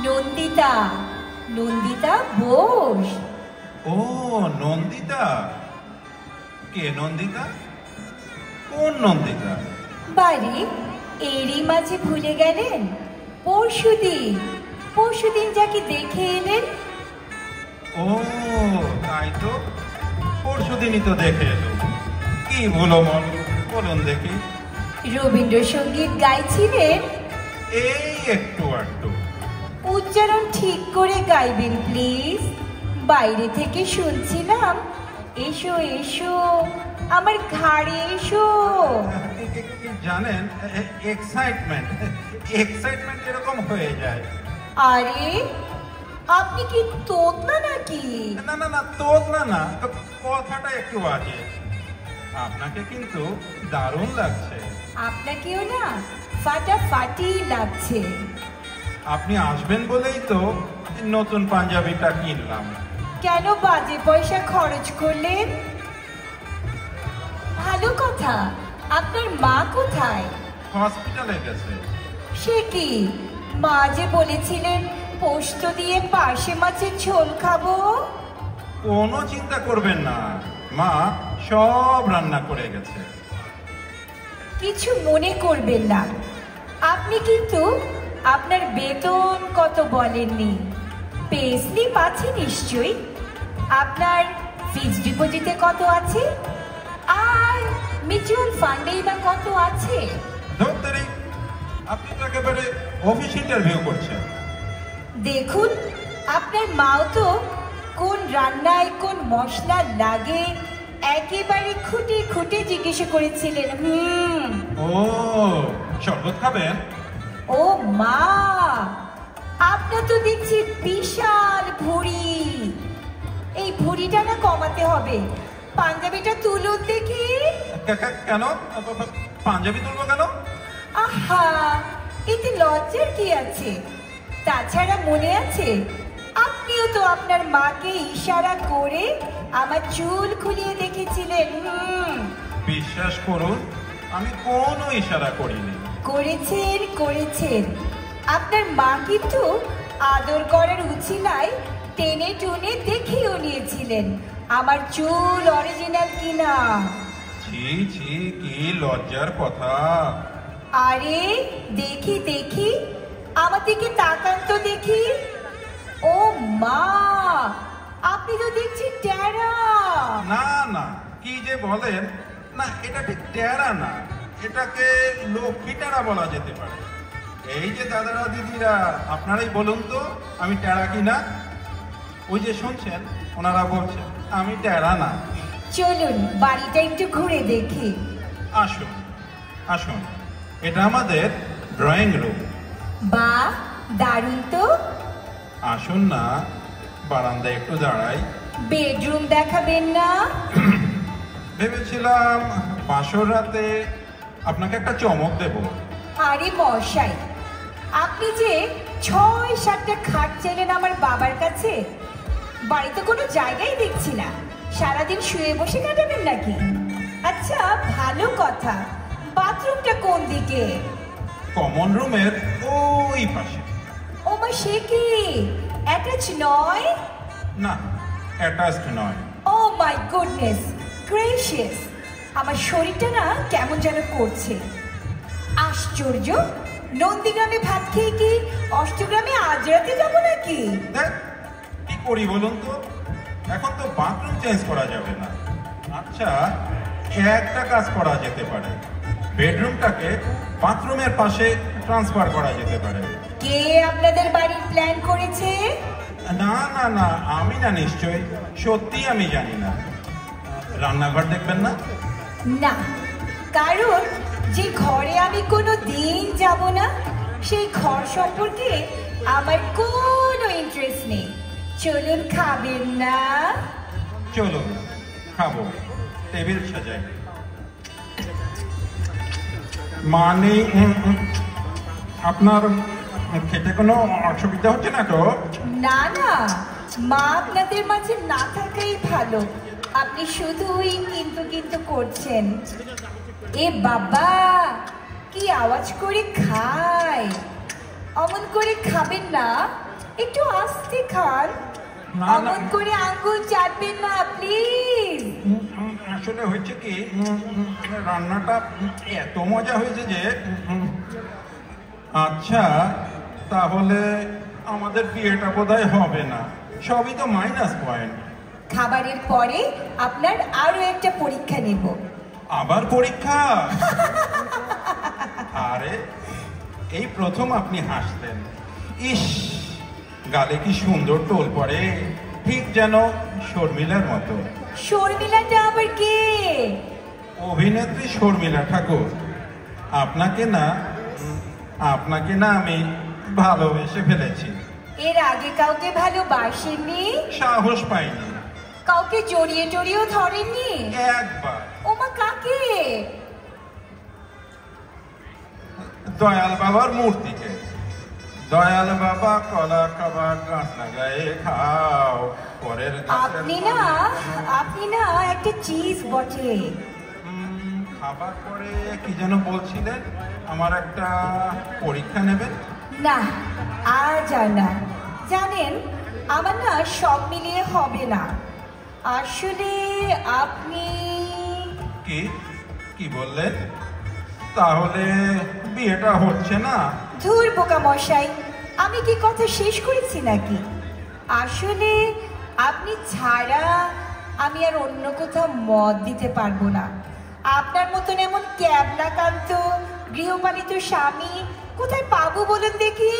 নন্দিতা, নন্দিতা বোস। ও নন্দিতা, কে নন্দিতা? কোন নন্দিতা? বাড়ি এরই মাঝে ভুলে গেলেন? পরশুদিন যাকে দেখে এলেন। ও তাই তো, পরশুদিনই তো দেখে এলো। কি ভুলো মন, বলুন দেখি। রবীন্দ্রসঙ্গীত গাইছিলেন? এই একটু একটু। উচ্চারণ ঠিক করে গাইবেন প্লিজ। বাইরে থেকে শুনছিলাম। এসো এসো, আমার ঘাড়ে এসো। জানেন, এক্সাইটমেন্ট এরকম হয়ে যায়। আরে আপনি কি তোতলা নাকি? না না না, তোতলা না, কথাটা একটু বাজে। আপনাকে কিন্তু দারুণ লাগছে। আপনাকেও না ফাটাফাটি লাগছে। আপনি আসবেন বলেই তো নতুন পাঞ্জাবিটা কিনলাম। কেন বাজে পয়সা খরচ করলেন? ভালো কথা। আপনার মা কোথায়? হসপিটালে গেছে। সে কি, মা যে বলেছিলেন পোস্ত দিয়ে পার্শে মাছের ঝোল খাবো। কোনো চিন্তা করবেন না, মা সব রান্না করে গেছে। কিছু মনে করবেন না। আপনি কিন্তু আপনার বেতন কত বলেননি। পে স্লিপ আছে নিশ্চয়ই। আপনার ফিক্সড ডিপোজিটে কত আছে, আর মিউচুয়াল ফান্ডেই বা কত আছে? ধরতেরি, আপনি তো একেবারে অফিস ইন্টারভিউ করছেন। দেখুন, আপনার মাও তো কোন রান্নায় কোন মশলা লাগে একেবারে খুঁটে খুঁটে জিজ্ঞেস করেছিলেন। ও শরবত খাবেন? ও মা, আপনার তো দেখছি বিশাল ভুঁড়ি। এই ভুঁড়িটা না কমাতে হবে। পাঞ্জাবিটা তুলুন দেখি। কেন পাঞ্জাবি তুলবো কেন? আহা, এতে লজ্জার কি আছে? তাছাড়া মনে আছে, আপনিও তো আপনার মাকে ইশারা করে আমার চুল খুলিয়ে দেখেছিলেন। বিশ্বাস করুন, আমি কোনো ইশারা করিনি। করেছেন। আপনার মা কিন্তু আদর করার উছিলায় টেনে টুনে দেখিয়েও নিয়েছিলেন আমার চুল অরিজিনাল কিনা। ছি ছি, কি লজ্জার কথা। আরে দেখি আমার দিকে তাকান তো দেখি। ও মা, আপনি তো দেখছি ট্যারা। না না, কি যে বলেন না, এটা ঠিক ট্যারা না, এটাকে লক্ষ্মী ট্যারা বলা যেতে পারে। এই যে দাদারা দিদিরা, আপনারাই বলুন তো আমি ট্যারা কি না? ওই যে শুনছেন, ওনারা বলছেন আমি ট্যারা না। চলুন বাড়িটা একটু ঘুরে দেখি। আসুন আসুন, এটা আমাদের ড্রয়িং রুম। বাহ, দারুণ তো। আসুন না, বারান্দায় একটু দাঁড়াই। বেডরুম দেখাবেন না? ভেবেছিলাম বাসর রাতে আপনাকে একটা চমক দেব। আরে মশাই, আপনি যে ৬-৭টা খাট চাইলেন আমার বাবার কাছে, বাড়িতে কোনো জায়গাই দেখছি না। সারাদিন শুয়ে বসে কাটাবেন নাকি? আচ্ছা ভালো কথা, বাথরুমটা কোন দিকে? কমন রুমের ওই পাশে। ও মা, সে কি অ্যাটাচ নয়? না, অ্যাটাচড নয়। ও মাই গুডনেস গ্রেসিয়াস, আমার শরীরটা না কেমন যেন করছে। আশ্চর্য, নন্দীগ্রামে ভাত খেয়ে কি অষ্টগ্রামে আজ রাতে যাবো নাকি? দেখ কি করি বলুন তো, এখন তো বাথরুম চেঞ্জ করা যাবে না। আচ্ছা, একটা কাজ করা যেতে পারে, বেডরুমটাকে বাথরুমের পাশে ট্রান্সফার করা যেতে পারে। কে আপনাদের বাড়ির প্ল্যান করেছে? না না না, আমি না, নিশ্চয়ই সত্যি আমি জানি না। রান্নাঘর দেখবেন না? না, কারণ যে ঘরে আমি কোনো দিন যাব না, সেই ঘর সম্পর্কে আমার কোনো ইন্টারেস্ট নেই। চলুন, খাবেন না? চলুন খাবো, টেবিল সাজাই। মানে আপনার খেতে কোনো অসুবিধা হচ্ছে না তো? না না, মা আপনাদের মাঝে না থাকাই ভালো। আপনি শুধুই কিন্তু করছেন। এ বাবা, কি আওয়াজ করে খায়! অমন করে খাবেন না, একটু আস্তে খান। না, না। অমন করে আঙ্গুল চাটবেন না প্লিজ। আসলে হয়েছে কি, রান্নাটা এত মজা হয়েছে যে আচ্ছা, তাহলে আমাদের বিয়েটা বোধহয় হবে না, সবই তো মাইনাস পয়েন্ট। খাবারের পরে আপনার আরো একটা পরীক্ষা নেব। আবার পরীক্ষা? আরে, এই প্রথম আপনি হাসলেন। ইস, গালে কি সুন্দর টোল পড়ে, ঠিক যেন শর্মিলার মতো। শর্মিলাটা আবার কে? অভিনেত্রী শর্মিলা ঠাকুর। আপনাকে না আমি ভালোবেসে ফেলেছি। এর আগে কাউকে ভালোবাসেননি? সাহস পাইনি। কাউকে জড়িয়ে টড়িয়েও ধরেননি? একবার ওমা, কাকে? দয়াল বাবার মূর্তিকে। দয়াল বাবা কলা খাবার গাছ লাগায়ে খাও, পরের আপনি না একটা চিজ বটে। খাবার পরে কি যেন বলছিলেন, আমার একটা পরীক্ষা নেবেন? না, আজ আর না। জানেন, আমার না সব মিলিয়ে হবে না। আসলে আপনি কি বললেন? তাহলে বিয়েটা হচ্ছে না? ধুর বোকা মশাই, আমি কি কথা শেষ করেছি নাকি? আসলে আপনি ছাড়া আমি আর অন্য কোথাও মত দিতে পারবো না। আপনার মতন এমন ক্যাবলাকান্ত গৃহপালিত স্বামী কোথায় পাবো বলুন দেখি?